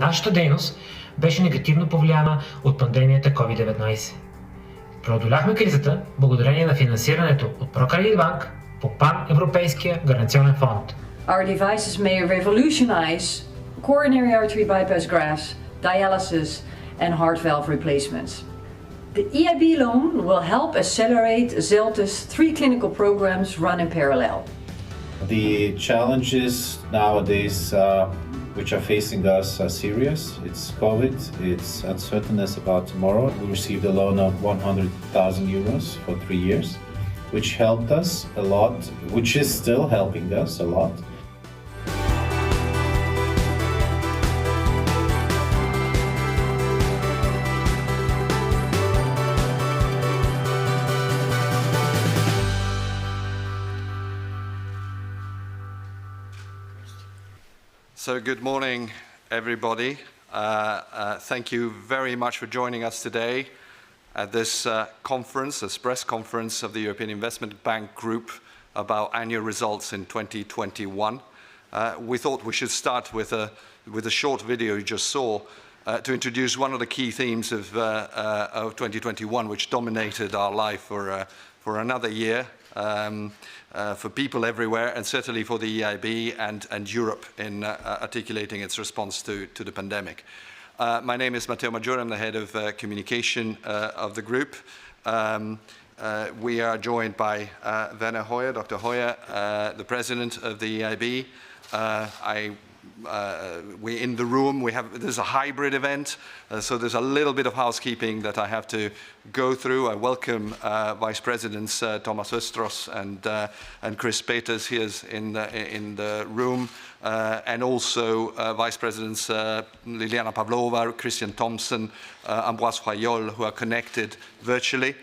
нашата дейност беше негативно повлияна от пандемията COVID-19. Преодоляхме кризата благодарение на финансирането от ProCredit Bank по Пан-Европейския гаранционен фонд. Our devices may revolutionize coronary artery bypass grafts, dialysis and heart valve replacements. The EIB loan will help accelerate Zelta's 3 clinical programs run in parallel. The challenges nowadays which are facing us are serious. It's COVID, it's uncertainty about tomorrow. We received a loan of 100,000 euros for 3 years, which helped us a lot, which is still helping us a lot. So good morning, everybody. Thank you very much for joining us today at this conference, this press conference of the European Investment Bank Group about annual results in 2021. We thought we should start with a short video you just saw to introduce one of the key themes of 2021, which dominated our life for another year. For people everywhere, and certainly for the EIB and Europe in articulating its response to the pandemic. My name is Matteo Maggiore, I'm the head of communication of the group. We are joined by Werner Hoyer, Dr. Hoyer, the president of the EIB. We're in the room, there's a hybrid event, so there's a little bit of housekeeping that I have to go through. I welcome Vice Presidents Thomas Östros and Chris Peters here in the room, and also Vice Presidents Liliana Pavlova, Christian Thompson, Ambroise Fayol, who are connected virtually.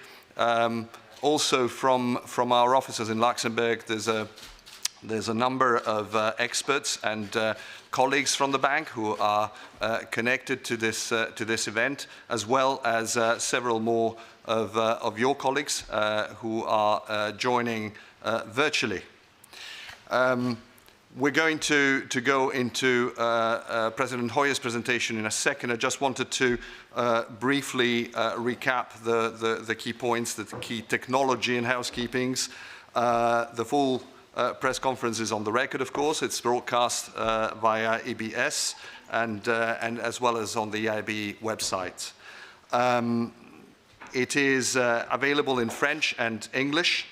Also from our offices in Luxembourg, there's a number of experts and colleagues from the bank who are connected to this event, as well as several more of your colleagues who are joining virtually. We're going to go into President Hoyer's presentation in a second. I just wanted to briefly recap the key points, the key technology and housekeepings. The full press conference is on the record, of course. It's broadcast via EBS and as well as on the EIB website. It is available in French and English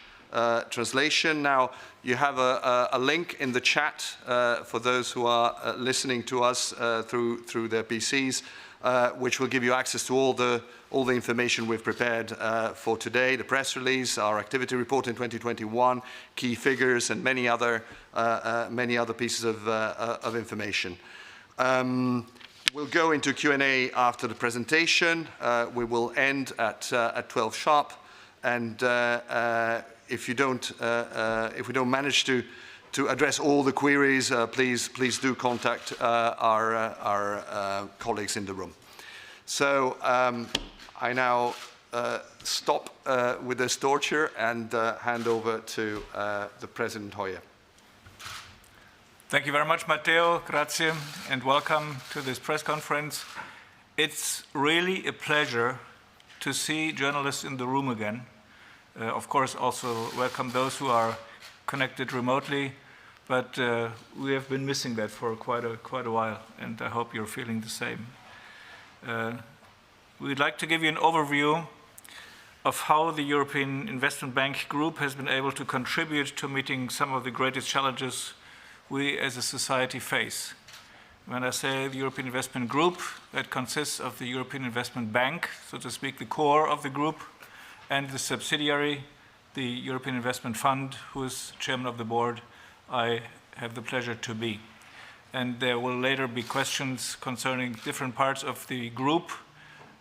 translation. Now, you have a link in the chat for those who are listening to us through their PCs, which will give you access to all the information we've prepared for today, the press release, our activity report in 2021, key figures, and many other pieces of information. We'll go into Q&A after the presentation. We will end at 12 sharp, and if we don't manage to address all the queries, please do contact our colleagues in the room. So I now stop with this torture and hand over to the President Hoyer. Thank you very much, Matteo. Grazie, and welcome to this press conference. It's really a pleasure to see journalists in the room again. Of course, also welcome those who are connected remotely, but we have been missing that for quite a while, and I hope you're feeling the same. We'd like to give you an overview of how the European Investment Bank Group has been able to contribute to meeting some of the greatest challenges we as a society face. When I say the European Investment Group, that consists of the European Investment Bank, so to speak, the core of the group, and the subsidiary, the European Investment Fund, who is chairman of the board, I have the pleasure to be. And there will later be questions concerning different parts of the group,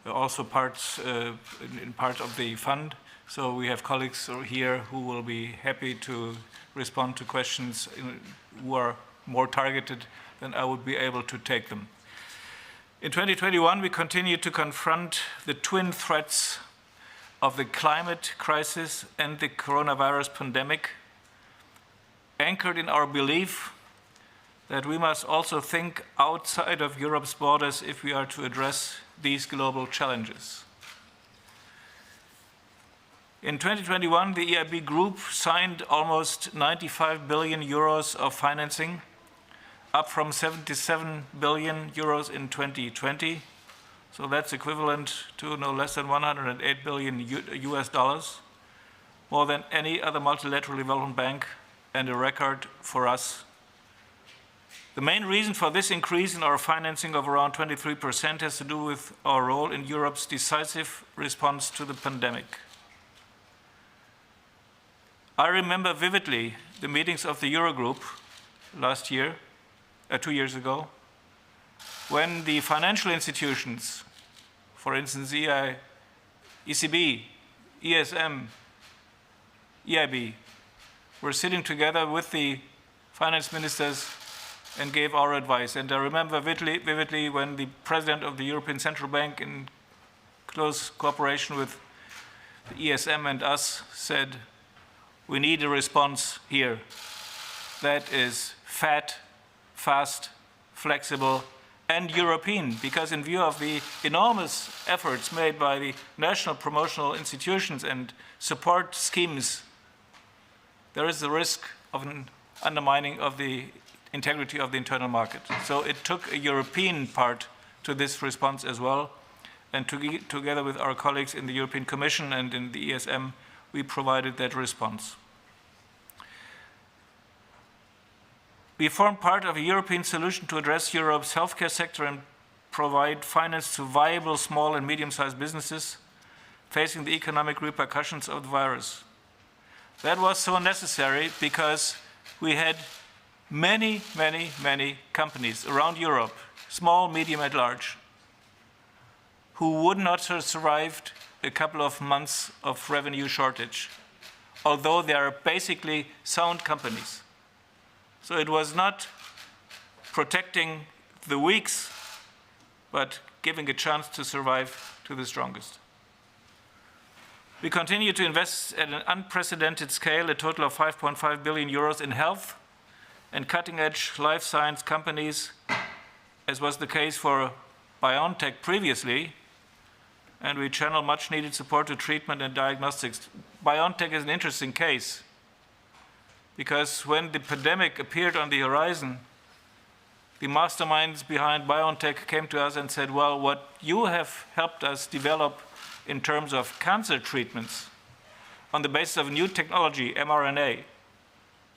also parts of the fund. So we have colleagues here who will be happy to respond to questions who are more targeted than I would be able to take them. In 2021, we continue to confront the twin threats of the climate crisis and the coronavirus pandemic, anchored in our belief that we must also think outside of Europe's borders if we are to address these global challenges. In 2021, the EIB Group signed almost 95 billion euros of financing, up from 77 billion euros in 2020. So that's equivalent to no less than 108 billion US dollars, more than any other multilateral development bank, and a record for us. The main reason for this increase in our financing of around 23% has to do with our role in Europe's decisive response to the pandemic. I remember vividly the meetings of the Eurogroup last year, 2 years ago, when the financial institutions, for instance, ECB, ESM, EIB, were sitting together with the finance ministers and gave our advice. And I remember vividly when the president of the European Central Bank, in close cooperation with the ESM and us, said, we need a response here that is fast, flexible, and European, because in view of the enormous efforts made by the national promotional institutions and support schemes, there is the risk of an undermining of the integrity of the internal market. So it took a European part to this response as well, and together with our colleagues in the European Commission and in the ESM, we provided that response. We formed part of a European solution to address Europe's healthcare sector and provide finance to viable small and medium-sized businesses facing the economic repercussions of the virus. That was so necessary because we had many companies around Europe, small, medium, at large, who would not have survived a couple of months of revenue shortage, although they are basically sound companies. So it was not protecting the weaks, but giving a chance to survive to the strongest. We continue to invest at an unprecedented scale, a total of 5.5 billion euros in health and cutting-edge life science companies, as was the case for Biontech previously, and we channel much-needed support to treatment and diagnostics. Biontech is an interesting case, because when the pandemic appeared on the horizon, the masterminds behind Biontech came to us and said, well, what you have helped us develop in terms of cancer treatments on the basis of new technology, mRNA,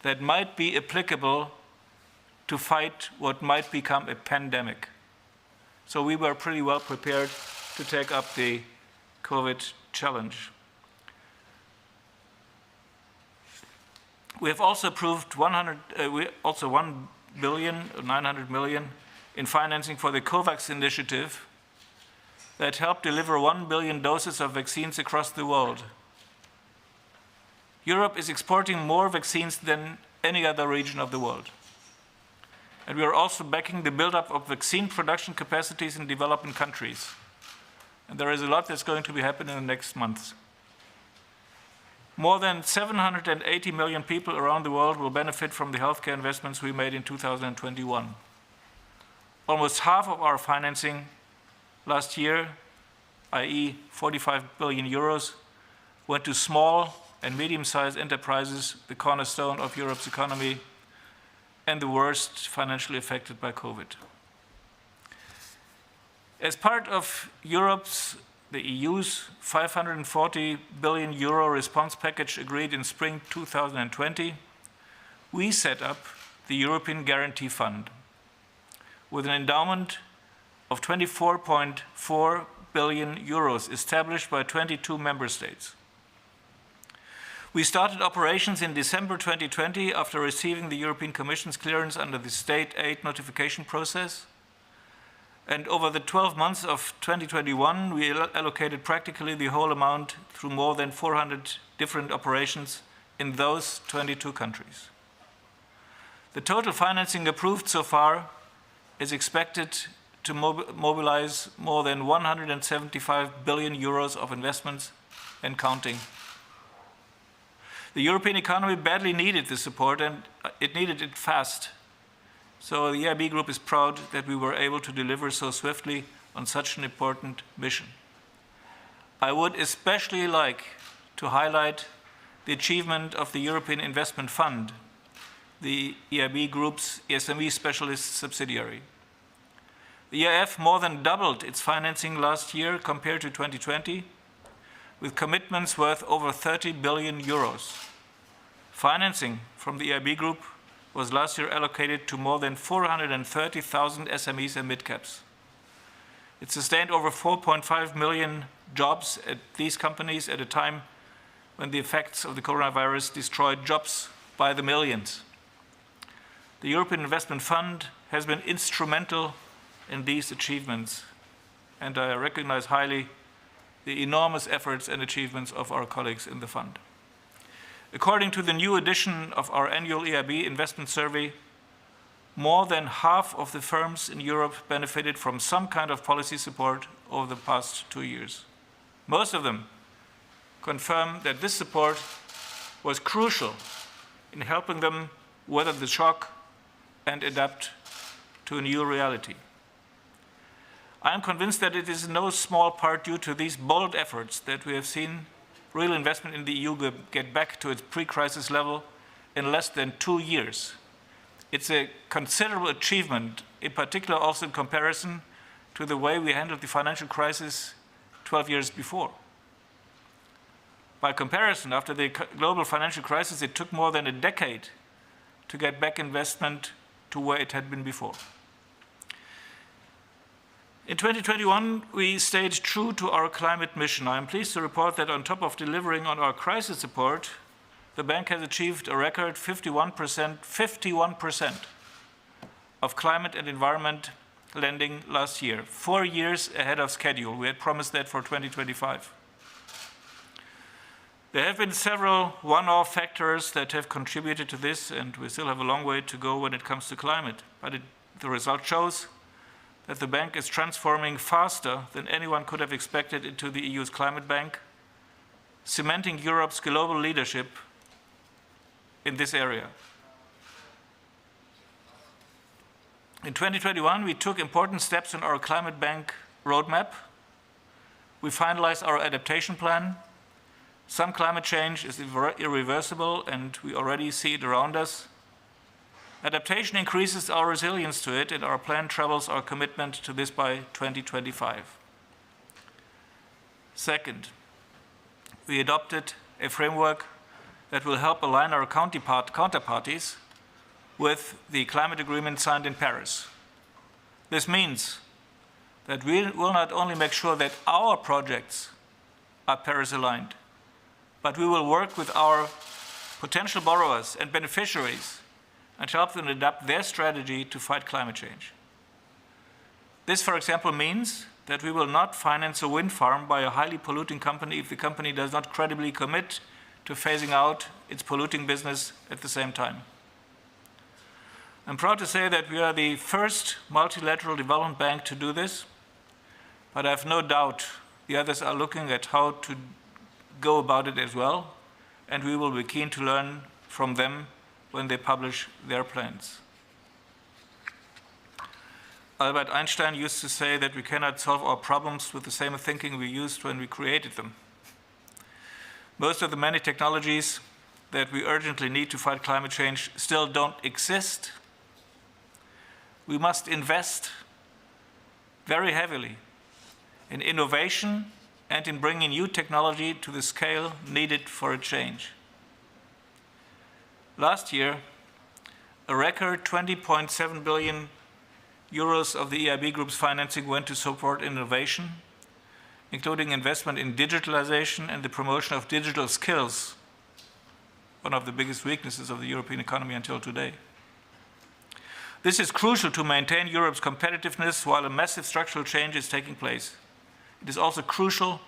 that might be applicable to fight what might become a pandemic. So we were pretty well prepared to take up the COVID challenge. We have also approved 1 billion, 900 million in financing for the COVAX initiative that helped deliver 1 billion doses of vaccines across the world. Europe is exporting more vaccines than any other region of the world. And we are also backing the buildup of vaccine production capacities in developing countries. And there is a lot that's going to be happening in the next months. More than 780 million people around the world will benefit from the healthcare investments we made in 2021. Almost half of our financing last year, i.e. 45 billion euros, went to small and medium-sized enterprises, the cornerstone of Europe's economy, and the worst financially affected by COVID. As part of the EU's 540 billion euro response package agreed in spring 2020, we set up the European Guarantee Fund with an endowment of 24.4 billion euros established by 22 member states. We started operations in December 2020 after receiving the European Commission's clearance under the state aid notification process. And over the 12 months of 2021, we allocated practically the whole amount through more than 400 different operations in those 22 countries. The total financing approved so far is expected to mobilize more than 175 billion euros of investments and counting. The European economy badly needed the support, and it needed it fast. So the EIB Group is proud that we were able to deliver so swiftly on such an important mission. I would especially like to highlight the achievement of the European Investment Fund, the EIB Group's SME specialist subsidiary. The EIF more than doubled its financing last year compared to 2020, with commitments worth over 30 billion euros. Financing from the EIB Group was last year allocated to more than 430,000 SMEs and mid-caps. It sustained over 4.5 million jobs at these companies at a time when the effects of the coronavirus destroyed jobs by the millions. The European Investment Fund has been instrumental in these achievements, and I recognize highly the enormous efforts and achievements of our colleagues in the fund. According to the new edition of our annual EIB investment survey, more than half of the firms in Europe benefited from some kind of policy support over the past 2 years. Most of them confirm that this support was crucial in helping them weather the shock and adapt to a new reality. I am convinced that it is in no small part due to these bold efforts that we have seen real investment in the EU get back to its pre-crisis level in less than 2 years. It's a considerable achievement, in particular also in comparison to the way we handled the financial crisis 12 years before. By comparison, after the global financial crisis, it took more than a decade to get back investment to where it had been before. In 2021, we stayed true to our climate mission. I am pleased to report that on top of delivering on our crisis support, the bank has achieved a record 51% of climate and environment lending last year, 4 years ahead of schedule. We had promised that for 2025. There have been several one-off factors that have contributed to this, and we still have a long way to go when it comes to climate. But the result shows that the bank is transforming faster than anyone could have expected into the EU's climate bank, cementing Europe's global leadership in this area. In 2021, we took important steps in our climate bank roadmap. We finalized our adaptation plan. Some climate change is irreversible, and we already see it around us. Adaptation increases our resilience to it, and our plan travels our commitment to this by 2025. Second, we adopted a framework that will help align our counterparties with the climate agreement signed in Paris. This means that we will not only make sure that our projects are Paris-aligned, but we will work with our potential borrowers and beneficiaries and help them adapt their strategy to fight climate change. This, for example, means that we will not finance a wind farm by a highly polluting company if the company does not credibly commit to phasing out its polluting business at the same time. I'm proud to say that we are the first multilateral development bank to do this, but I have no doubt the others are looking at how to go about it as well, and we will be keen to learn from them when they publish their plans. Albert Einstein used to say that we cannot solve our problems with the same thinking we used when we created them. Most of the many technologies that we urgently need to fight climate change still don't exist. We must invest very heavily in innovation and in bringing new technology to the scale needed for a change. Last year, a record 20.7 billion euros of the EIB Group's financing went to support innovation, including investment in digitalization and the promotion of digital skills, one of the biggest weaknesses of the European economy until today. This is crucial to maintain Europe's competitiveness while a massive structural change is taking place. It is also crucial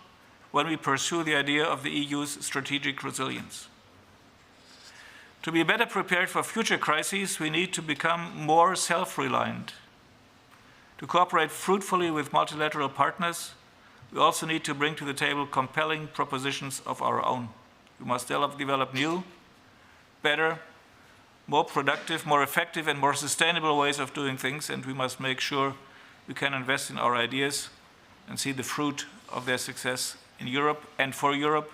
when we pursue the idea of the EU's strategic resilience. To be better prepared for future crises, we need to become more self-reliant. To cooperate fruitfully with multilateral partners, we also need to bring to the table compelling propositions of our own. We must develop new, better, more productive, more effective, and more sustainable ways of doing things, and we must make sure we can invest in our ideas and see the fruit of their success in Europe and for Europe,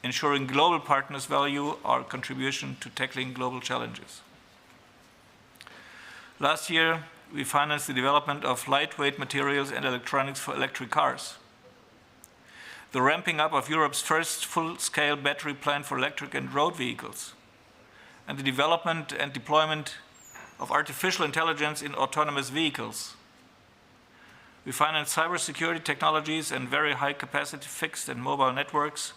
ensuring global partners value our contribution to tackling global challenges. Last year, we financed the development of lightweight materials and electronics for electric cars, the ramping up of Europe's first full-scale battery plant for electric and road vehicles, and the development and deployment of artificial intelligence in autonomous vehicles. We financed cybersecurity technologies and very high-capacity fixed and mobile networks,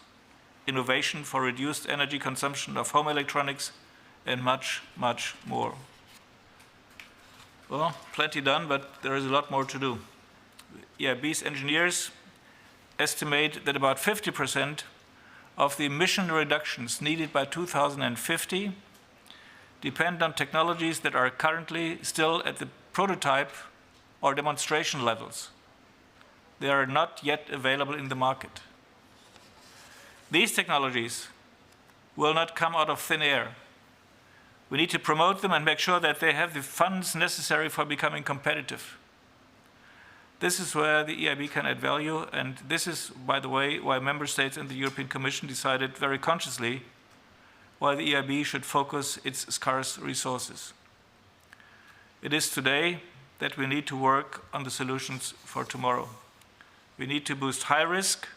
innovation for reduced energy consumption of home electronics, and much, much more. Well, plenty done, but there is a lot more to do. EIB's engineers estimate that about 50% of the emission reductions needed by 2050 depend on technologies that are currently still at the prototype or demonstration levels. They are not yet available in the market. These technologies will not come out of thin air. We need to promote them and make sure that they have the funds necessary for becoming competitive. This is where the EIB can add value, and this is, by the way, why Member States and the European Commission decided very consciously why the EIB should focus its scarce resources. It is today that we need to work on the solutions for tomorrow. We need to boost high-risk,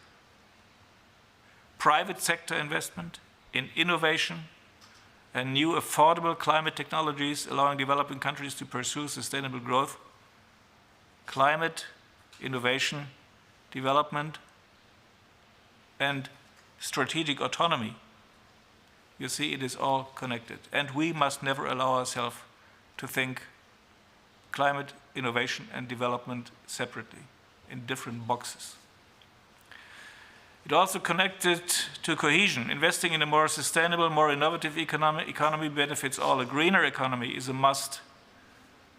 private sector investment in innovation and new affordable climate technologies, allowing developing countries to pursue sustainable growth. Climate, innovation, development, and strategic autonomy. You see, it is all connected. And we must never allow ourselves to think climate, innovation, and development separately, in different boxes. It also connected to cohesion. Investing in a more sustainable, more innovative economy benefits all. A greener economy is a must,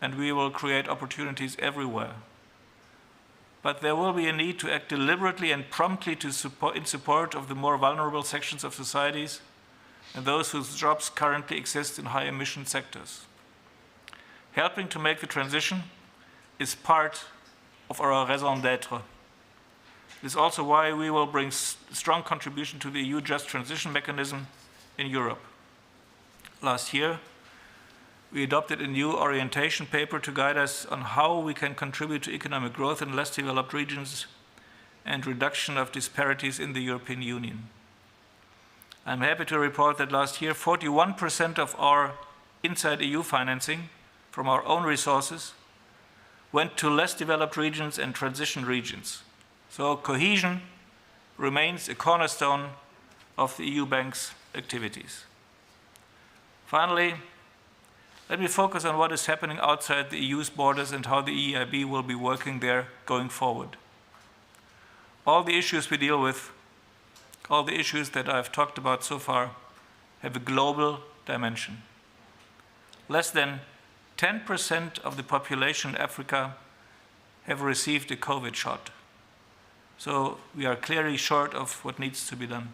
and we will create opportunities everywhere. But there will be a need to act deliberately and promptly in support of the more vulnerable sections of societies and those whose jobs currently exist in high-emission sectors. Helping to make the transition is part of our raison d'être. It is also why we will bring strong contribution to the EU Just Transition Mechanism in Europe. Last year, we adopted a new orientation paper to guide us on how we can contribute to economic growth in less developed regions and reduction of disparities in the European Union. I'm happy to report that last year, 41% of our inside EU financing from our own resources went to less developed regions and transition regions. So cohesion remains a cornerstone of the EU bank's activities. Finally, let me focus on what is happening outside the EU's borders and how the EIB will be working there going forward. All the issues we deal with, all the issues that I've talked about so far, have a global dimension. Less than 10% of the population in Africa have received a COVID shot. So we are clearly short of what needs to be done.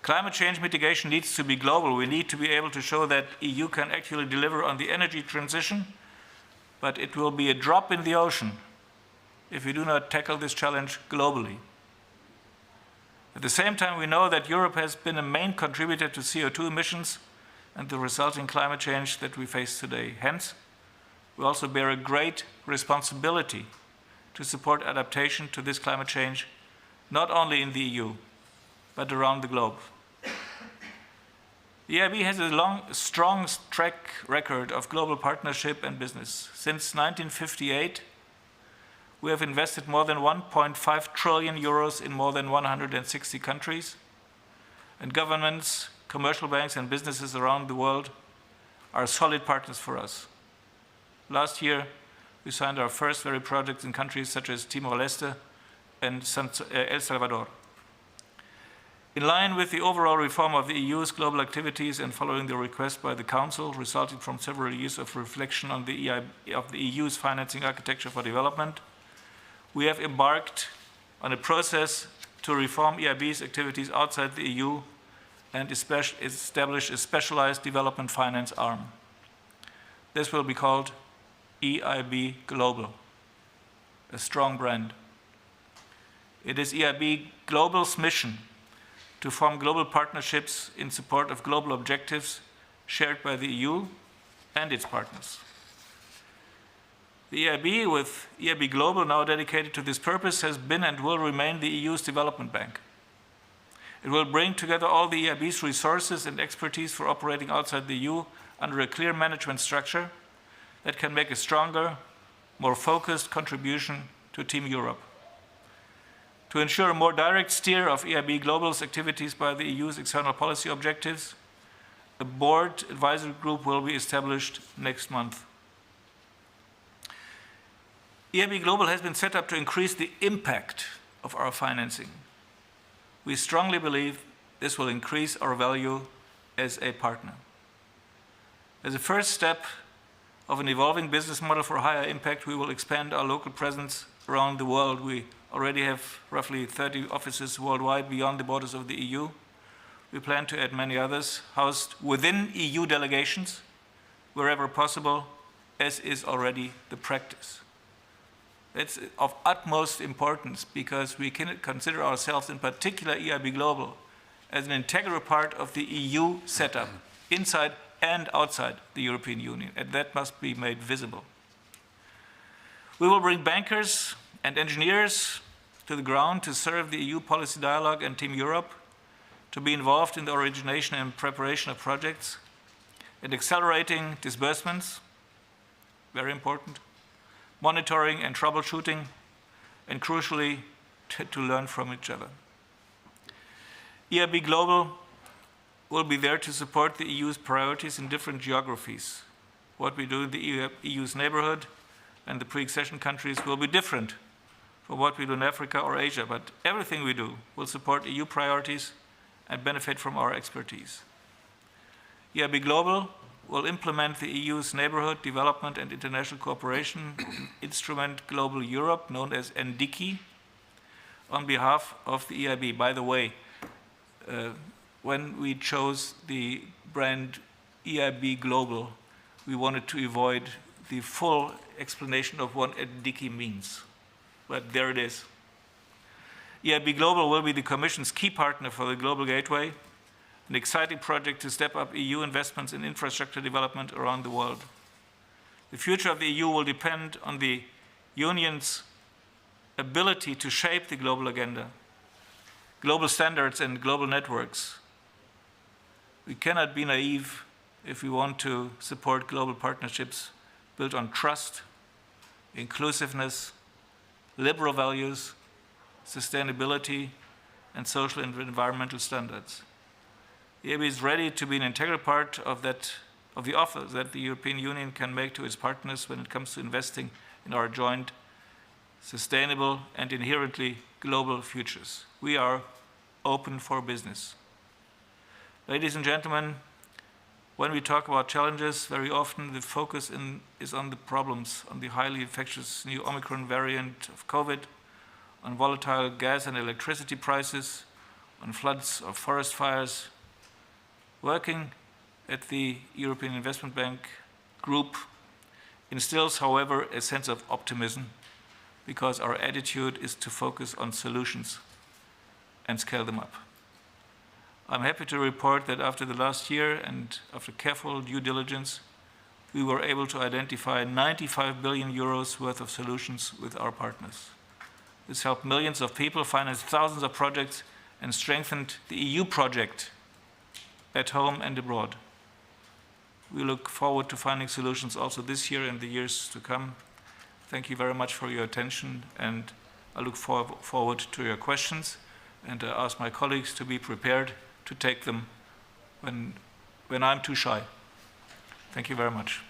Climate change mitigation needs to be global. We need to be able to show that EU can actually deliver on the energy transition, but it will be a drop in the ocean if we do not tackle this challenge globally. At the same time, we know that Europe has been a main contributor to CO2 emissions and the resulting climate change that we face today. Hence, we also bear a great responsibility to support adaptation to this climate change, not only in the EU, but around the globe. The EIB has a strong track record of global partnership and business. Since 1958, we have invested more than 1.5 trillion euros in more than 160 countries, and governments, commercial banks, and businesses around the world are solid partners for us. Last year, we signed our first very projects in countries such as Timor-Leste and El Salvador. In line with the overall reform of the EU's global activities and following the request by the Council, resulting from several years of reflection on the EU's financing architecture for development, we have embarked on a process to reform EIB's activities outside the EU and establish a specialized development finance arm. This will be called EIB Global, a strong brand. It is EIB Global's mission to form global partnerships in support of global objectives shared by the EU and its partners. The EIB, with EIB Global now dedicated to this purpose, has been and will remain the EU's development bank. It will bring together all the EIB's resources and expertise for operating outside the EU under a clear management structure that can make a stronger, more focused contribution to Team Europe. To ensure a more direct steer of EIB Global's activities by the EU's external policy objectives, a board advisory group will be established next month. EIB Global has been set up to increase the impact of our financing. We strongly believe this will increase our value as a partner. As a first step of an evolving business model for higher impact, we will expand our local presence around the world. We already have roughly 30 offices worldwide beyond the borders of the EU. We plan to add many others, housed within EU delegations, wherever possible, as is already the practice. It's of utmost importance because we can consider ourselves, in particular EIB Global, as an integral part of the EU setup, inside and outside the European Union, and that must be made visible. We will bring bankers and engineers to the ground to serve the EU policy dialogue and Team Europe, to be involved in the origination and preparation of projects, and accelerating disbursements, very important, monitoring and troubleshooting, and crucially, to learn from each other. EIB Global will be there to support the EU's priorities in different geographies. What we do in the EU's neighborhood and the pre-accession countries will be different from what we do in Africa or Asia, but everything we do will support EU priorities and benefit from our expertise. EIB Global will implement the EU's Neighborhood Development and International Cooperation Instrument Global Europe, known as NDICI, on behalf of the EIB. By the way, when we chose the brand EIB Global, we wanted to avoid the full explanation of what NDICI means, but there it is. EIB Global will be the Commission's key partner for the Global Gateway, an exciting project to step up EU investments in infrastructure development around the world. The future of the EU will depend on the Union's ability to shape the global agenda, global standards and global networks. We cannot be naive if we want to support global partnerships built on trust, inclusiveness, liberal values, sustainability, and social and environmental standards. The EIB is ready to be an integral part of the offer that the European Union can make to its partners when it comes to investing in our joint, sustainable, and inherently global futures. We are open for business. Ladies and gentlemen, when we talk about challenges, very often the focus is on the problems, on the highly infectious new Omicron variant of COVID, on volatile gas and electricity prices, on floods or forest fires. Working at the European Investment Bank Group instills, however, a sense of optimism because our attitude is to focus on solutions and scale them up. I'm happy to report that after the last year and after careful due diligence, we were able to identify 95 billion euros worth of solutions with our partners. This helped millions of people, financed thousands of projects, and strengthened the EU project at home and abroad. We look forward to finding solutions also this year and the years to come. Thank you very much for your attention, and I look forward to your questions, and I ask my colleagues to be prepared to take them when I'm too shy. Thank you very much.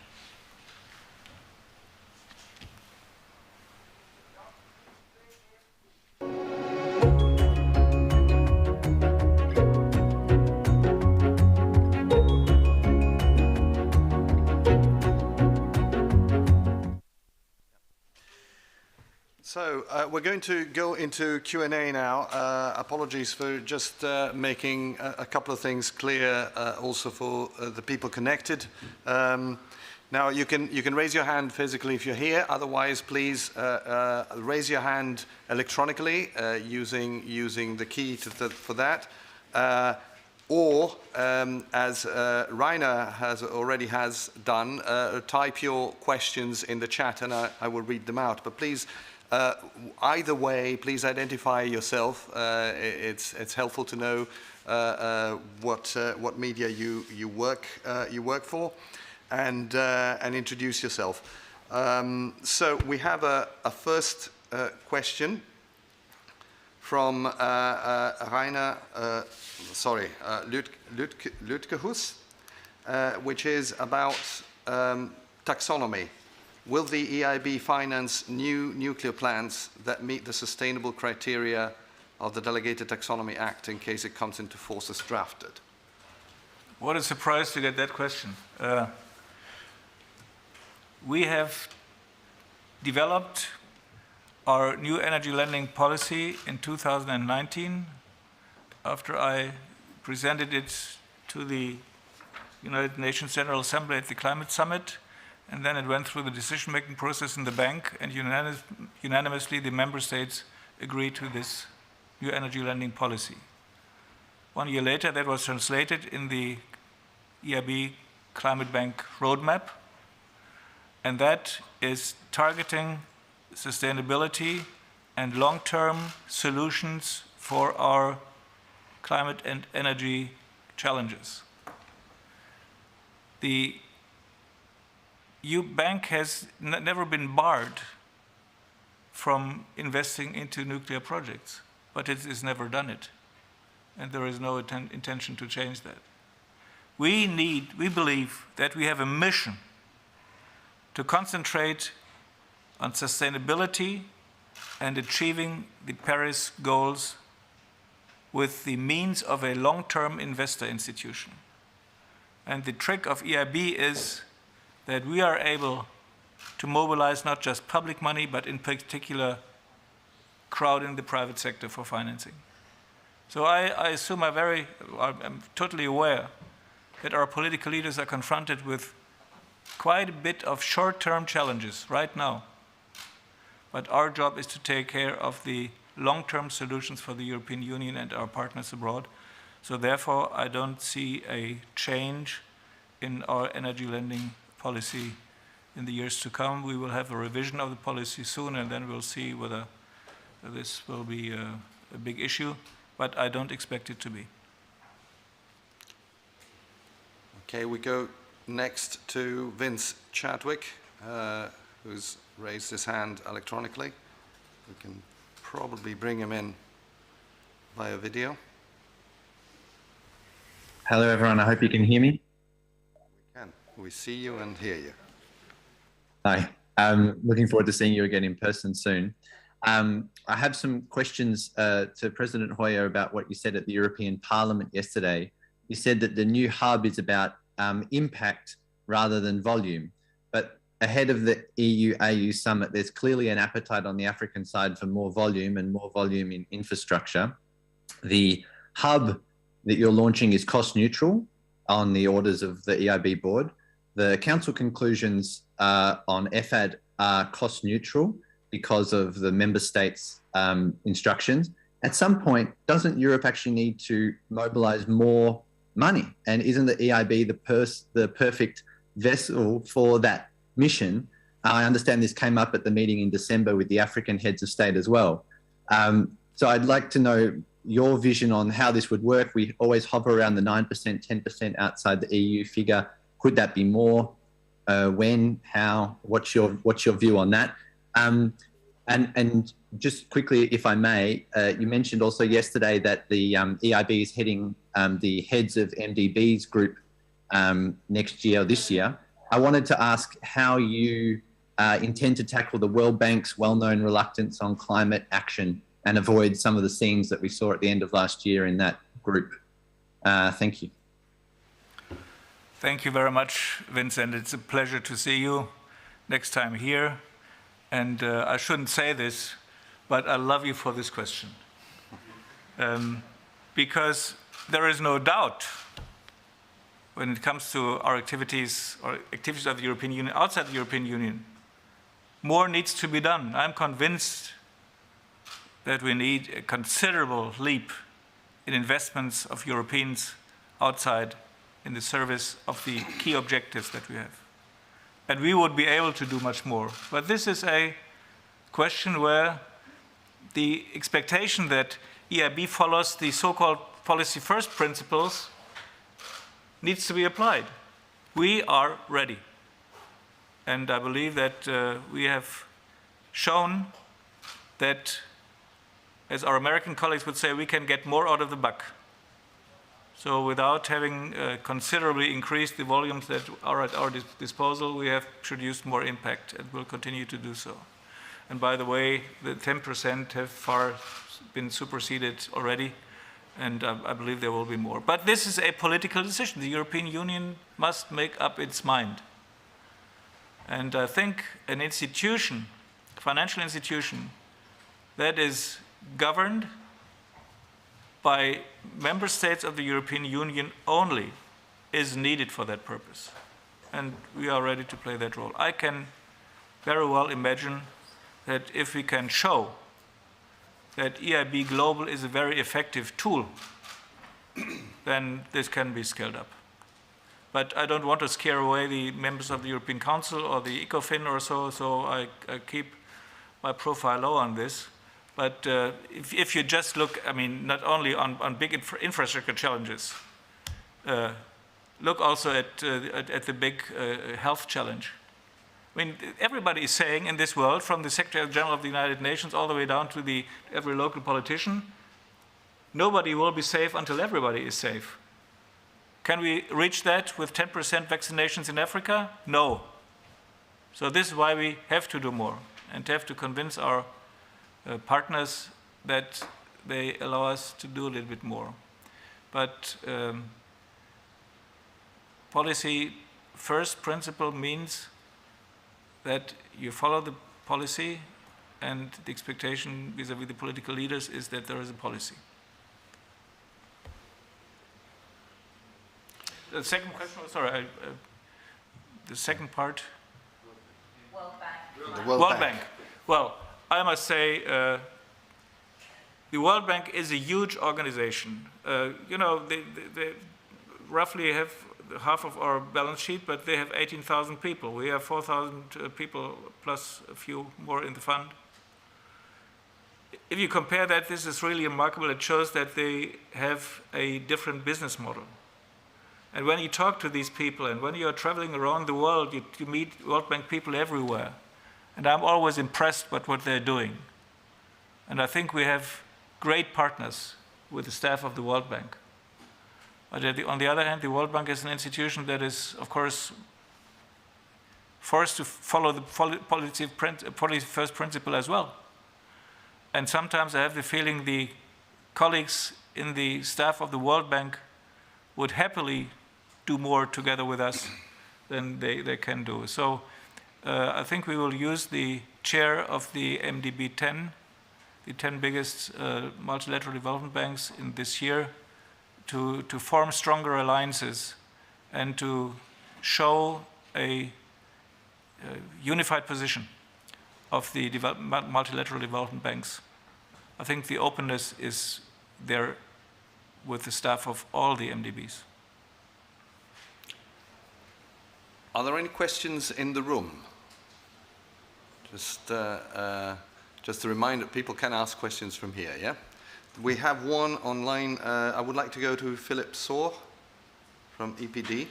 So we're going to go into Q&A now. Apologies for just making a couple of things clear also for the people connected. Now you can raise your hand physically if you're here. Otherwise, please raise your hand electronically using the key for that. Or, as Rainer already has done, type your questions in the chat and I will read them out. But please, either way, please identify yourself. It's helpful to know what media you work for, and introduce yourself. So we have a first question from Rainer, Lütgehus, which is about taxonomy. Will the EIB finance new nuclear plants that meet the sustainable criteria of the Delegated Taxonomy Act in case it comes into force as drafted? What a surprise to get that question. We have developed our new energy lending policy in 2019 after I presented it to the United Nations General Assembly at the Climate Summit, and then it went through the decision-making process in the bank, and unanimously the member states agreed to this new energy lending policy. 1 year later, that was translated in the EIB Climate Bank roadmap, and that is targeting sustainability and long-term solutions for our climate and energy challenges. The EU bank has never been barred from investing into nuclear projects, but it has never done it, and there is no intention to change that. We believe that we have a mission to concentrate on sustainability and achieving the Paris goals with the means of a long-term investor institution. And the trick of EIB is that we are able to mobilize not just public money, but in particular crowding the private sector for financing. So I assume I'm totally aware that our political leaders are confronted with quite a bit of short-term challenges right now. But our job is to take care of the long-term solutions for the European Union and our partners abroad. So therefore, I don't see a change in our energy lending policy in the years to come. We will have a revision of the policy soon, and then we'll see whether this will be a big issue, but I don't expect it to be. Okay, we go next to Vince Chadwick, who's raised his hand electronically. We can probably bring him in via video. Hello, everyone. I hope you can hear me. We can. We see you and hear you. Hi. I'm looking forward to seeing you again in person soon. I have some questions to President Hoyer about what you said at the European Parliament yesterday. You said that the new hub is about impact rather than volume. But ahead of the EU-AU summit, there's clearly an appetite on the African side for more volume and more volume in infrastructure. The hub that you're launching is cost neutral on the orders of the EIB board. The council conclusions on FAD are cost neutral because of the member states' instructions. At some point, doesn't Europe actually need to mobilize more money? And isn't the EIB the perfect vessel for that mission? I understand this came up at the meeting in December with the African heads of state as well. So I'd like to know your vision on how this would work. We always hover around the 9%, 10% outside the EU figure. Could that be more? When? How? What's your view on that? And just quickly, if I may, you mentioned also yesterday that the EIB is heading the heads of MDB's group next year or this year. I wanted to ask how you intend to tackle the World Bank's well-known reluctance on climate action and avoid some of the scenes that we saw at the end of last year in that group. Thank you. Thank you very much, Vincent. It's a pleasure to see you next time here. And I shouldn't say this, but I love you for this question. Because there is no doubt when it comes to our activities or activities of the European Union, outside the European Union, more needs to be done. I'm convinced that we need a considerable leap in investments of Europeans outside in the service of the key objectives that we have. And we would be able to do much more. But this is a question where the expectation that EIB follows the so-called policy first principles needs to be applied. We are ready. And I believe that we have shown that, as our American colleagues would say, we can get more out of the buck. So without having considerably increased the volumes that are at our disposal, we have produced more impact and will continue to do so. And by the way, the 10% have far been superseded already, and I believe there will be more. But this is a political decision. The European Union must make up its mind. And I think an institution, financial institution, that is governed by member states of the European Union only is needed for that purpose. And we are ready to play that role. I can very well imagine that if we can show that EIB Global is a very effective tool, then this can be scaled up. But I don't want to scare away the members of the European Council or the ECOFIN or so I keep my profile low on this. But if you just look, I mean, not only on big infrastructure challenges, look also at the big health challenge. I mean, everybody is saying in this world, from the Secretary General of the United Nations all the way down to every local politician, nobody will be safe until everybody is safe. Can we reach that with 10% vaccinations in Africa? No. So this is why we have to do more and have to convince our partners that they allow us to do a little bit more. But policy first principle means that you follow the policy, and the expectation vis-à-vis the political leaders is that there is a policy. The second question, sorry, the second part? World Bank. The World Bank. Well, I must say, the World Bank is a huge organization. You know, they roughly have half of our balance sheet, but they have 18,000 people. We have 4,000 people plus a few more in the fund. If you compare that, this is really remarkable. It shows that they have a different business model. And when you talk to these people and when you're traveling around the world, you meet World Bank people everywhere. And I'm always impressed by what they're doing. And I think we have great partners with the staff of the World Bank. But on the other hand, the World Bank is an institution that is, of course, forced to follow the policy first principle as well. And sometimes I have the feeling the colleagues in the staff of the World Bank would happily do more together with us than they can do. So I think we will use the chair of the MDB 10, the 10 biggest multilateral development banks in this year, to form stronger alliances and to show a unified position of the multilateral development banks. I think the openness is there with the staff of all the MDBs. Are there any questions in the room? Just a reminder, people can ask questions from here, yeah? We have one online. I would like to go to Philip Saur from EPD.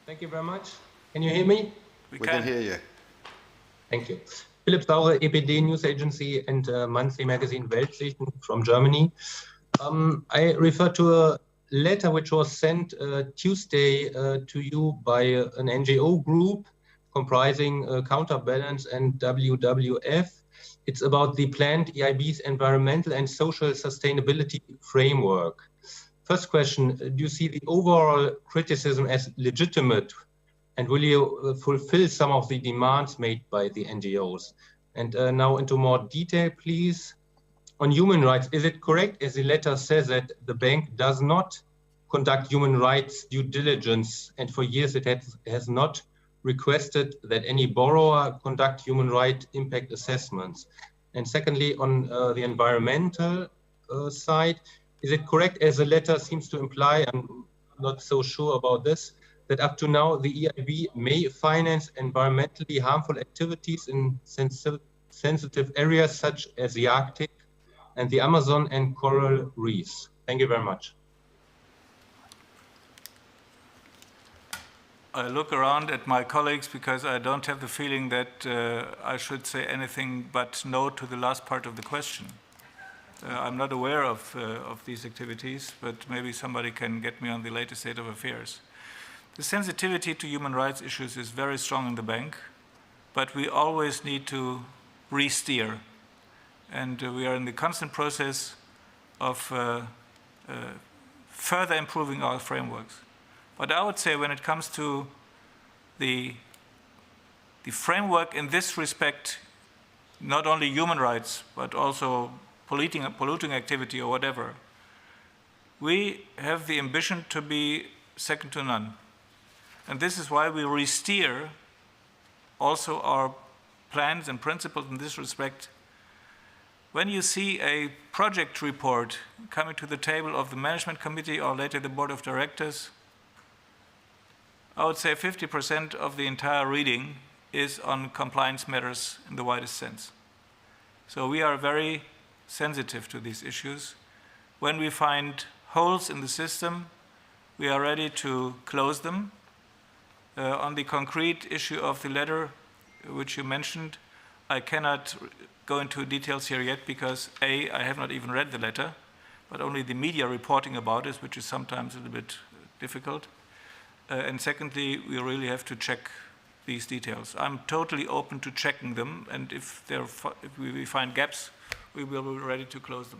Thank you very much. Can you hear me? We can hear you. Thank you. Philip Saur, EPD News Agency and monthly magazine Weltsichten from Germany. I refer to a letter which was sent Tuesday to you by an NGO group comprising Counterbalance and WWF. It's about the planned EIB's environmental and social sustainability framework. First question, do you see the overall criticism as legitimate, and will you fulfill some of the demands made by the NGOs? And now into more detail, please. On human rights, is it correct, as the letter says, that the bank does not conduct human rights due diligence, and for years it has not requested that any borrower conduct human right impact assessments? And secondly, on the environmental side, is it correct, as the letter seems to imply, I'm not so sure about this, that up to now the EIB may finance environmentally harmful activities in sensitive areas such as the Arctic and the Amazon and coral reefs? Thank you very much. I look around at my colleagues because I don't have the feeling that I should say anything but no to the last part of the question. I'm not aware of these activities, but maybe somebody can get me on the latest state of affairs. The sensitivity to human rights issues is very strong in the bank, but we always need to re-steer. And we are in the constant process of further improving our frameworks. But I would say when it comes to the framework in this respect, not only human rights, but also polluting activity or whatever, we have the ambition to be second to none. And this is why we re-steer also our plans and principles in this respect. When you see a project report coming to the table of the management committee or later the board of directors, I would say 50% of the entire reading is on compliance matters in the widest sense. So we are very sensitive to these issues. When we find holes in the system, we are ready to close them. On the concrete issue of the letter which you mentioned, I cannot go into details here yet because A, I have not even read the letter, but only the media reporting about it, which is sometimes a little bit difficult. And secondly, we really have to check these details. I'm totally open to checking them, and if we find gaps, we will be ready to close them.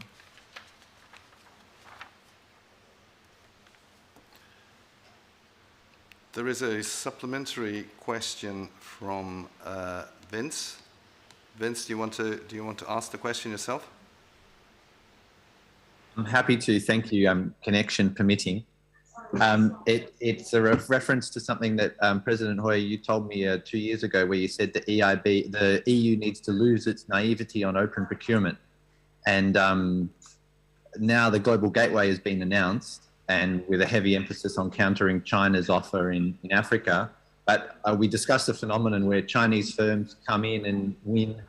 There is a supplementary question from Vince. Vince, do you want to ask the question yourself? I'm happy to. Thank you. Connection permitting. It's a reference to something that President Hoyer, you told me 2 years ago, where you said the EU needs to lose its naivety on open procurement, and now the Global Gateway has been announced, and with a heavy emphasis on countering China's offer in Africa. But we discussed the phenomenon where Chinese firms come in and win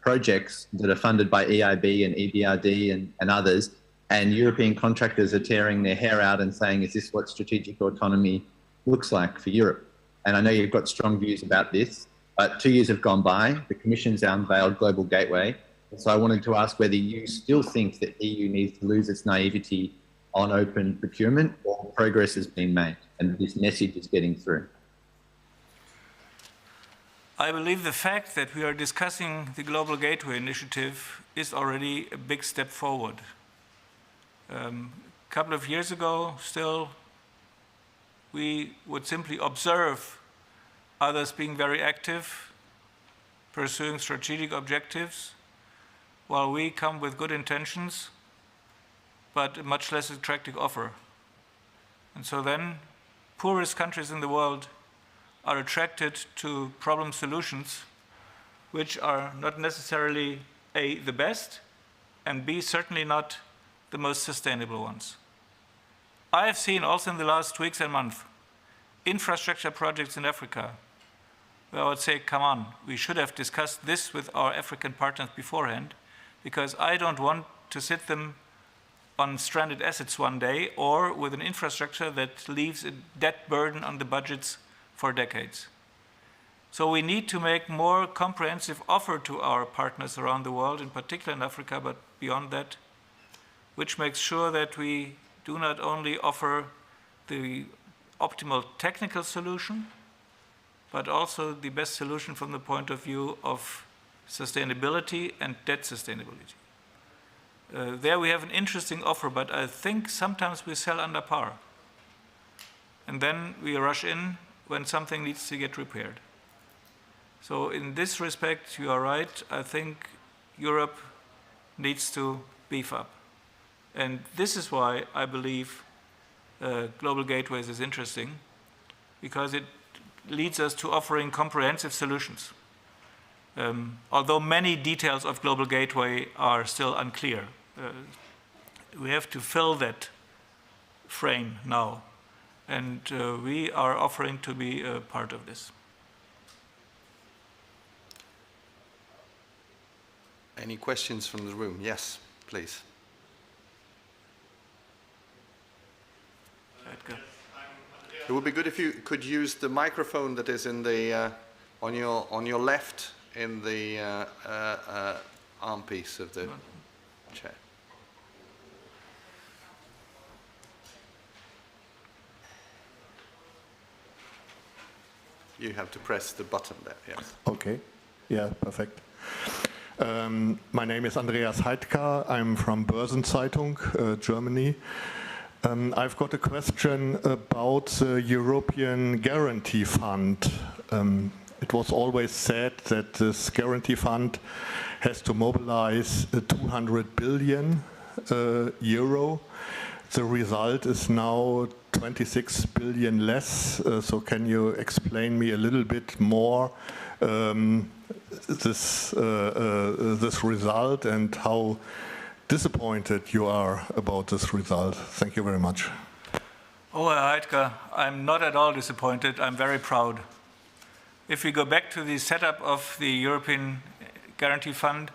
projects that are funded by EIB and EBRD and others, and European contractors are tearing their hair out and saying, is this what strategic autonomy looks like for Europe? And I know you've got strong views about this, but 2 years have gone by, the Commission's unveiled Global Gateway. So I wanted to ask whether you still think that EU needs to lose its naivety on open procurement, or progress has been made and this message is getting through. I believe the fact that we are discussing the Global Gateway initiative is already a big step forward. A couple of years ago, still, we would simply observe others being very active, pursuing strategic objectives, while we come with good intentions, but a much less attractive offer. And so then, poorest countries in the world are attracted to problem solutions which are not necessarily A, the best, and B, certainly not the most sustainable ones. I have seen also in the last weeks and months infrastructure projects in Africa where I would say, come on, we should have discussed this with our African partners beforehand, because I don't want to sit them on stranded assets one day or with an infrastructure that leaves a debt burden on the budgets for decades. So we need to make more comprehensive offer to our partners around the world, in particular in Africa, but beyond that, which makes sure that we do not only offer the optimal technical solution, but also the best solution from the point of view of sustainability and debt sustainability. There we have an interesting offer, but I think sometimes we sell under par. And then we rush in when something needs to get repaired. So in this respect, you are right. I think Europe needs to beef up. And this is why I believe Global Gateways is interesting, because it leads us to offering comprehensive solutions. Although many details of Global Gateway are still unclear. We have to fill that frame now, and we are offering to be a part of this. Any questions from the room? Yes, please. Edgar. It would be good if you could use the microphone that is in the on your left in the arm piece of the chair. You have to press the button there, yes. Okay, yeah, perfect. My name is Andreas Heidka. I'm from Börsenzeitung, Germany. I've got a question about the European Guarantee Fund. It was always said that this guarantee fund has to mobilize 200 billion euro. The result is now 26 billion less. So can you explain me a little bit more this result and how disappointed you are about this result? Thank you very much. Oh, Herr Heidke, I'm not at all disappointed. I'm very proud. If we go back to the setup of the European Guarantee Fund,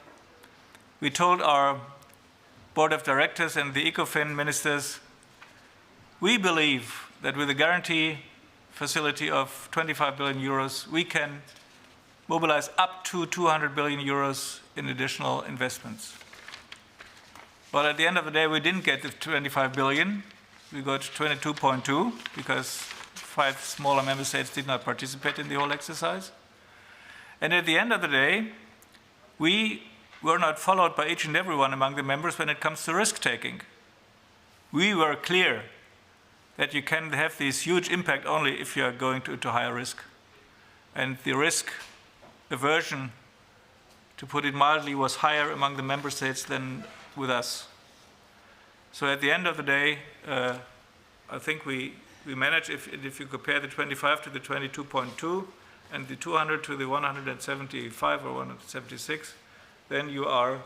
we told our board of directors and the ECOFIN ministers, we believe that with a guarantee facility of 25 billion euros, we can mobilize up to 200 billion euros in additional investments. But at the end of the day, we didn't get the 25 billion. We got 22.2 because 5 smaller member states did not participate in the whole exercise. And at the end of the day, we were not followed by each and everyone among the members when it comes to risk-taking. We were clear that you can have this huge impact only if you are going to higher risk. And the risk aversion, to put it mildly, was higher among the member states than with us. So at the end of the day, I think we managed, if you compare the 25 to the 22.2 and the 200 to the 175 or 176, then you are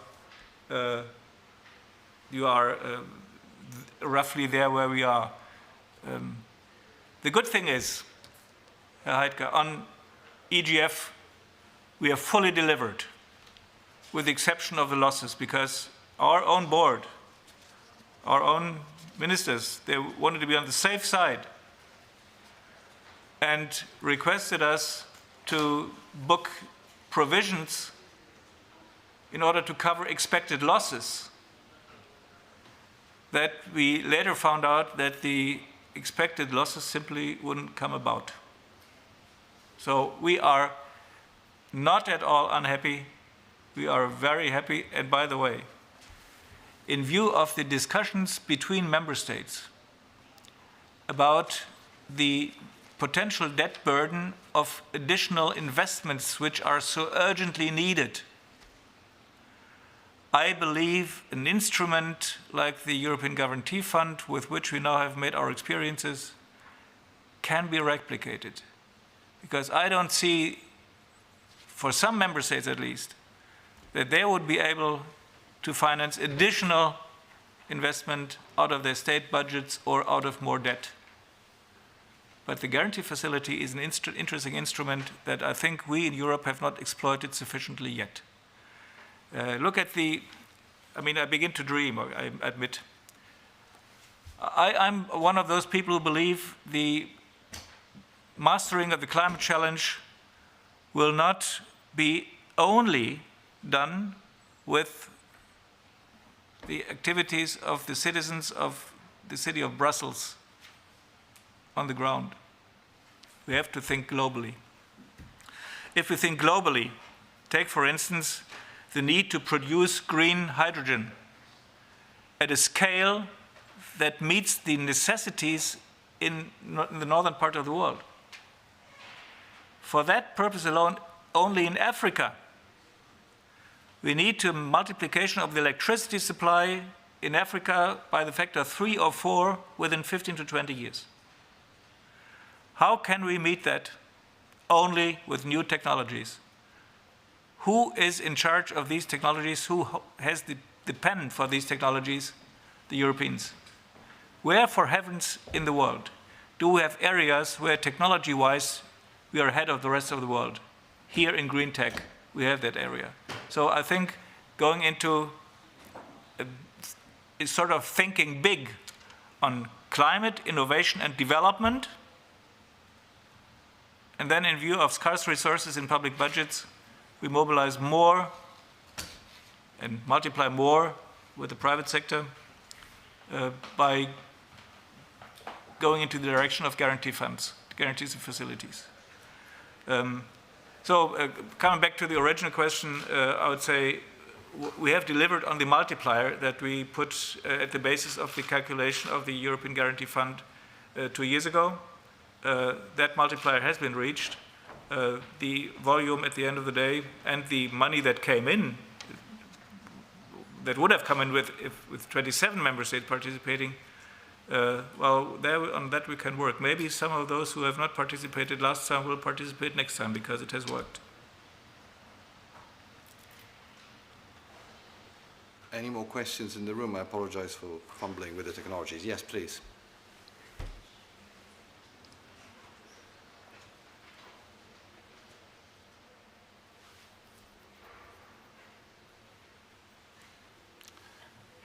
roughly there where we are. The good thing is, Herr Heidke, on EGF, we have fully delivered, with the exception of the losses, because our own board, our own ministers, they wanted to be on the safe side and requested us to book provisions in order to cover expected losses. That we later found out that the expected losses simply wouldn't come about. So we are not at all unhappy. We are very happy. And by the way, in view of the discussions between member states about the potential debt burden of additional investments which are so urgently needed, I believe an instrument like the European Guarantee Fund, with which we now have made our experiences, can be replicated. Because I don't see, for some member states at least, that they would be able to finance additional investment out of their state budgets or out of more debt. But the guarantee facility is an interesting instrument that I think we in Europe have not exploited sufficiently yet. Look at I begin to dream, I admit. I'm one of those people who believe the mastering of the climate challenge will not be only done with the activities of the citizens of the city of Brussels on the ground. We have to think globally. If we think globally, take for instance the need to produce green hydrogen at a scale that meets the necessities in the northern part of the world. For that purpose alone, only in Africa. We need a multiplication of the electricity supply in Africa by the factor 3 or 4 within 15 to 20 years. How can we meet that? Only with new technologies. Who is in charge of these technologies? Who has the pen for these technologies? The Europeans. Where, for heavens, in the world do we have areas where technology-wise we are ahead of the rest of the world? Here in green tech, we have that area. So I think going into is sort of thinking big on climate, innovation, and development, and then in view of scarce resources in public budgets, we mobilize more and multiply more with the private sector by going into the direction of guarantee funds, guarantees and facilities. Coming back to the original question, I would say we have delivered on the multiplier that we put at the basis of the calculation of the European Guarantee Fund 2 years ago. That multiplier has been reached. The volume at the end of the day and the money that came in, that would have come in with 27 member states participating, well, there on that we can work. Maybe some of those who have not participated last time will participate next time because it has worked. Any more questions in the room? I apologize for fumbling with the technologies. Yes, please.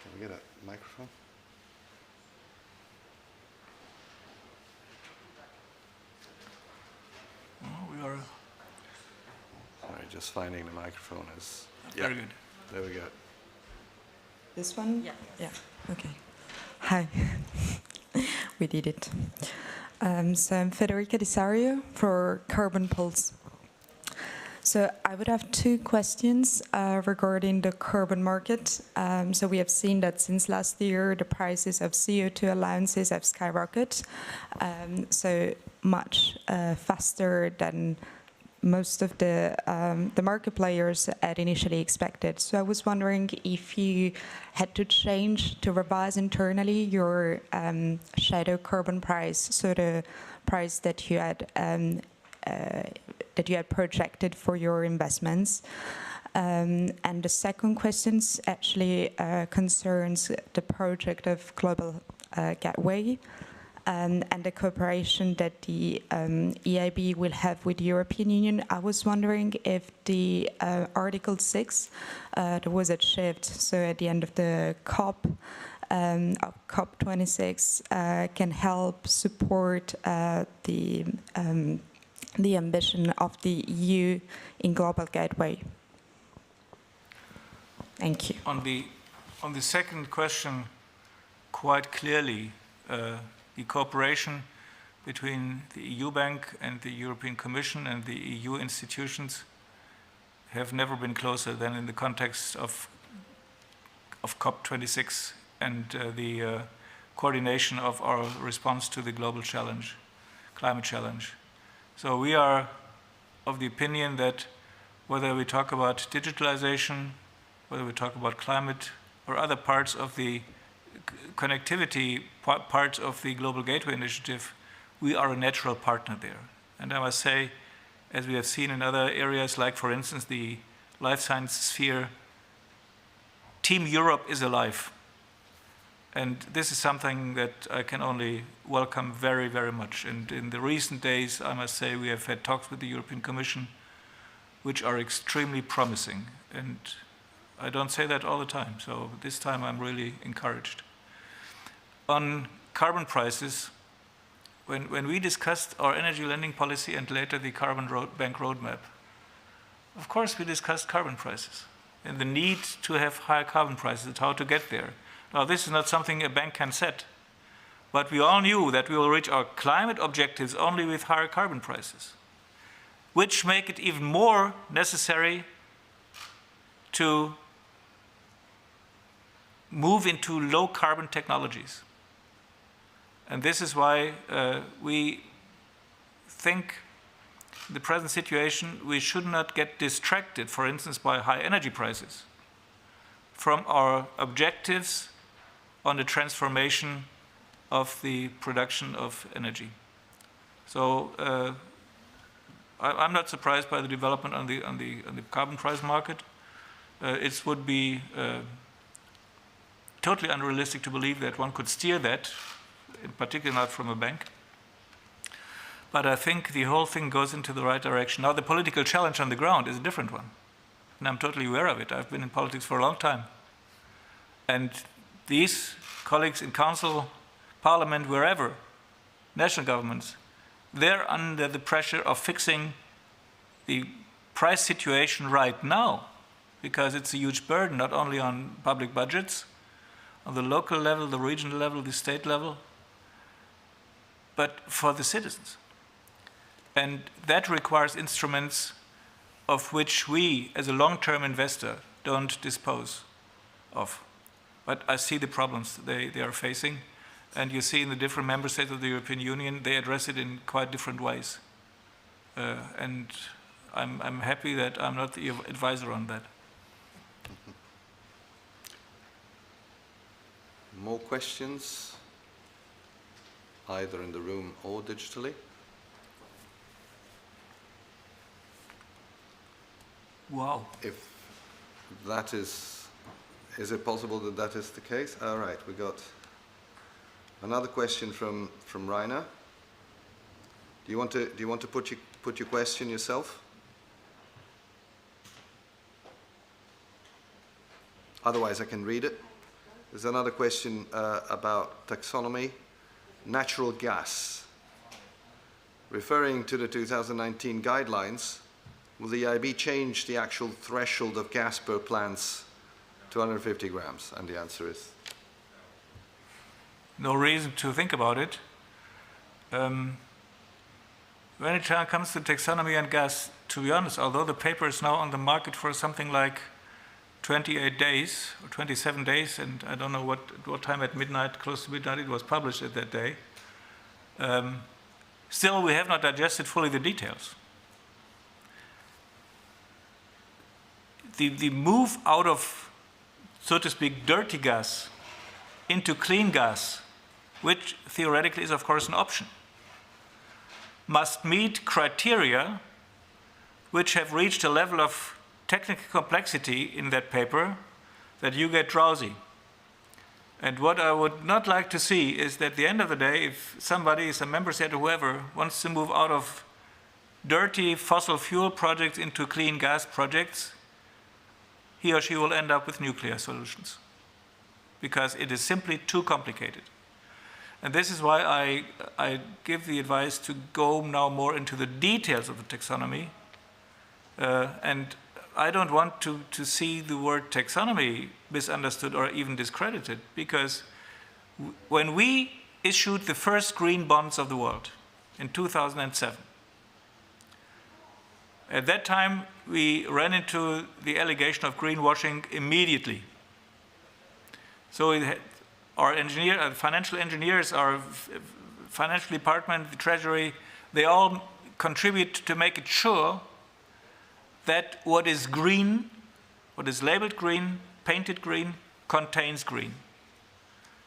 Can we get a microphone? We are. Sorry, just finding the microphone is. Very good. There we go. This one? Yeah. Yeah, okay. Hi, we did it. So I'm Federica Di Sario for Carbon Pulse. So I would have 2 questions regarding the carbon market. So we have seen that since last year, the prices of CO2 allowances have skyrocketed, so much faster than most of the market players had initially expected. So I was wondering if you had to change, to revise internally your shadow carbon price, so the price that you had projected for your investments. And the second question actually concerns the project of Global Gateway. And the cooperation that the EIB will have with the European Union. I was wondering if the Article 6, there was a shift, so at the end of the COP26, can help support the ambition of the EU in Global Gateway. Thank you. On the second question, quite clearly, the cooperation between the EU Bank and the European Commission and the EU institutions have never been closer than in the context of COP26 and the coordination of our response to the global challenge, climate challenge. So we are of the opinion that whether we talk about digitalization, whether we talk about climate or other parts of the connectivity parts of the Global Gateway Initiative, we are a natural partner there. And I must say, as we have seen in other areas, like for instance the life science sphere, Team Europe is alive. And this is something that I can only welcome very, very much. And in the recent days, I must say, we have had talks with the European Commission, which are extremely promising. And I don't say that all the time, so this time I'm really encouraged. On carbon prices, when we discussed our energy lending policy and later the carbon bank roadmap, of course we discussed carbon prices and the need to have higher carbon prices and how to get there. Now this is not something a bank can set, but we all knew that we will reach our climate objectives only with higher carbon prices, which make it even more necessary to move into low carbon technologies. And this is why we think the present situation, we should not get distracted, for instance, by high energy prices, from our objectives on the transformation of the production of energy. So I'm not surprised by the development on the carbon price market. It would be totally unrealistic to believe that one could steer that, in particular not from a bank. But I think the whole thing goes into the right direction. Now, the political challenge on the ground is a different one. And I'm totally aware of it. I've been in politics for a long time. And these colleagues in council, parliament, wherever, national governments, they're under the pressure of fixing the price situation right now, because it's a huge burden, not only on public budgets, on the local level, the regional level, the state level, but for the citizens. And that requires instruments of which we, as a long-term investor, don't dispose of. But I see the problems they are facing. And you see in the different member states of the European Union, they address it in quite different ways. And I'm happy that I'm not the advisor on that. More questions, either in the room or digitally? Wow. If that is it possible that that is the case? All right, we got another question from Rainer. Do you want to put your question yourself? Otherwise, I can read it. There's another question about taxonomy, natural gas. Referring to the 2019 guidelines, will the EIB change the actual threshold of gas per plants to 150 grams? And the answer is no reason to think about it. When it comes to taxonomy and gas, to be honest, although the paper is now on the market for something like 28 days or 27 days, and I don't know what time at midnight, close to midnight, it was published at that day, still we have not digested fully the details. The move out of, so to speak, dirty gas into clean gas, which theoretically is of course an option, must meet criteria which have reached a level of technical complexity in that paper that you get drowsy. And what I would not like to see is that at the end of the day, if somebody, some member state or whoever, wants to move out of dirty fossil fuel projects into clean gas projects, he or she will end up with nuclear solutions, because it is simply too complicated. And this is why I give the advice to go now more into the details of the taxonomy. And I don't want to see the word taxonomy misunderstood or even discredited, because when we issued the first green bonds of the world in 2007, at that time we ran into the allegation of greenwashing immediately. So our financial engineers, our financial department, the treasury, they all contribute to make it sure that what is green, what is labeled green, painted green, contains green.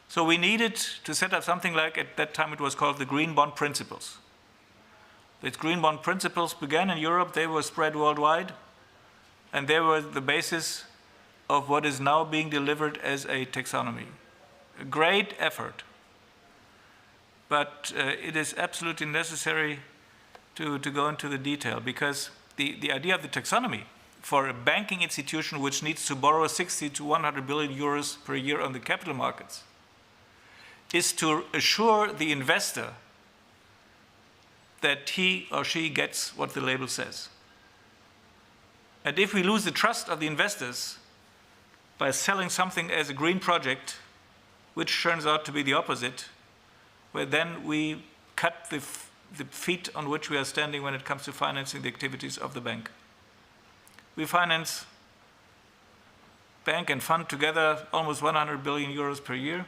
So we needed to set up something like, at that time it was called the Green Bond Principles. These Green Bond Principles began in Europe, they were spread worldwide, and they were the basis of what is now being delivered as a taxonomy. A great effort, but it is absolutely necessary to go into the detail, because the idea of the taxonomy for a banking institution which needs to borrow 60 to 100 billion euros per year on the capital markets is to assure the investor that he or she gets what the label says. And if we lose the trust of the investors by selling something as a green project, which turns out to be the opposite, where then we cut the feet on which we are standing when it comes to financing the activities of the bank. We finance bank and fund together almost 100 billion euros per year.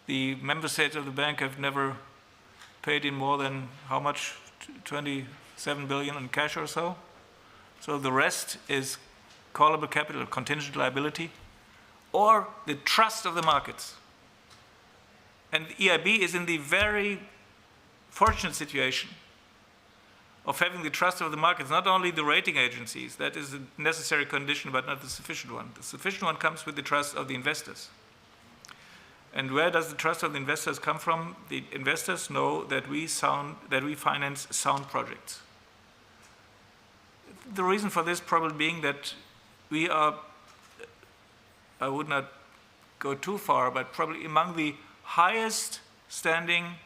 The member states of the bank have never paid in more than how much 27 billion in cash or so. So the rest is callable capital, contingent liability, or the trust of the markets. And the EIB is in the very fortunate situation of having the trust of the markets, not only the rating agencies, that is a necessary condition, but not the sufficient one. The sufficient one comes with the trust of the investors. And where does the trust of the investors come from? The investors know that we finance sound projects. The reason for this probably being that we are, I would not go too far, but probably among the highest standing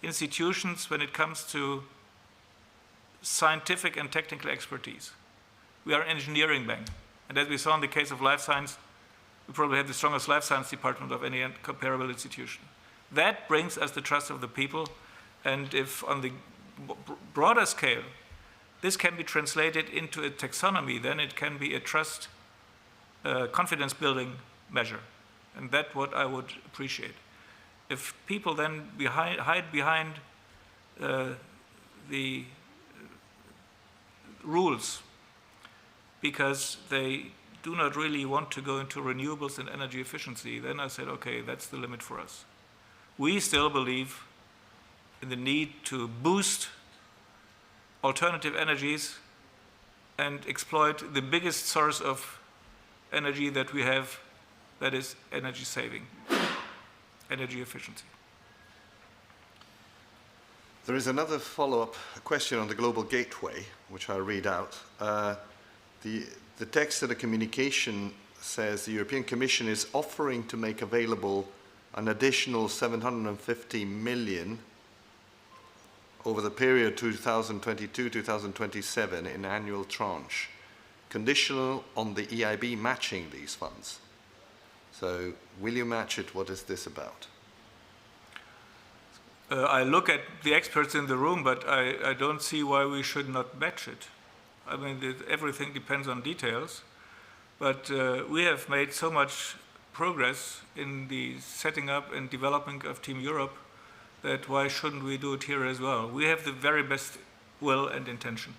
institutions when it comes to scientific and technical expertise. We are an engineering bank. And as we saw in the case of life science, we probably have the strongest life science department of any comparable institution. That brings us the trust of the people. And if on the broader scale, this can be translated into a taxonomy, then it can be a trust, confidence building measure. And that's what I would appreciate. If people then hide behind the rules because they do not really want to go into renewables and energy efficiency, then I said, okay, that's the limit for us. We still believe in the need to boost alternative energies and exploit the biggest source of energy that we have, that is energy saving, energy efficiency. There is another follow-up question on the Global Gateway, which I'll read out. The text of the communication says the European Commission is offering to make available an additional 750 million over the period 2022-2027 in annual tranche, conditional on the EIB matching these funds. So will you match it? What is this about? I look at the experts in the room, but I don't see why we should not match it. I mean, everything depends on details, but we have made so much progress in the setting up and developing of Team Europe that why shouldn't we do it here as well? We have the very best will and intention.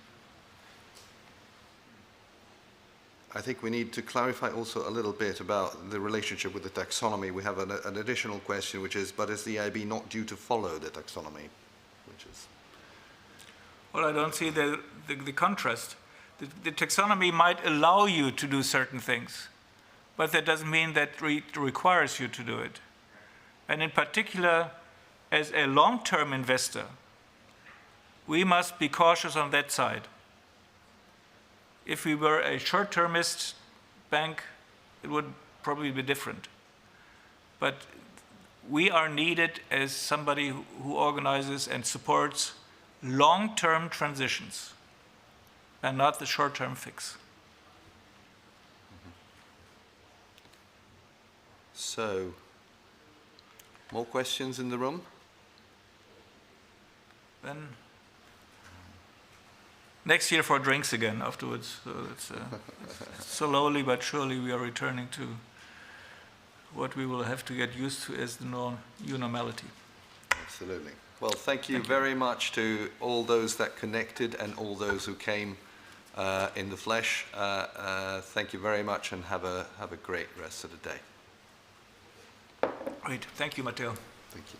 I think we need to clarify also a little bit about the relationship with the taxonomy. We have an additional question, which is, but is the EIB not due to follow the taxonomy? Which is... Well, I don't see the contrast. The taxonomy might allow you to do certain things, but that doesn't mean that it requires you to do it. And in particular, as a long-term investor, we must be cautious on that side. If we were a short-termist bank, it would probably be different. But we are needed as somebody who organizes and supports long-term transitions and not the short-term fix. So, more questions in the room? Then next year for drinks again afterwards. So it's slowly but surely we are returning to what we will have to get used to as the new normality. Absolutely. Well, thank you very much to all those that connected and all those who came in the flesh. Thank you very much and have a great rest of the day. Great. Thank you, Matteo. Thank you.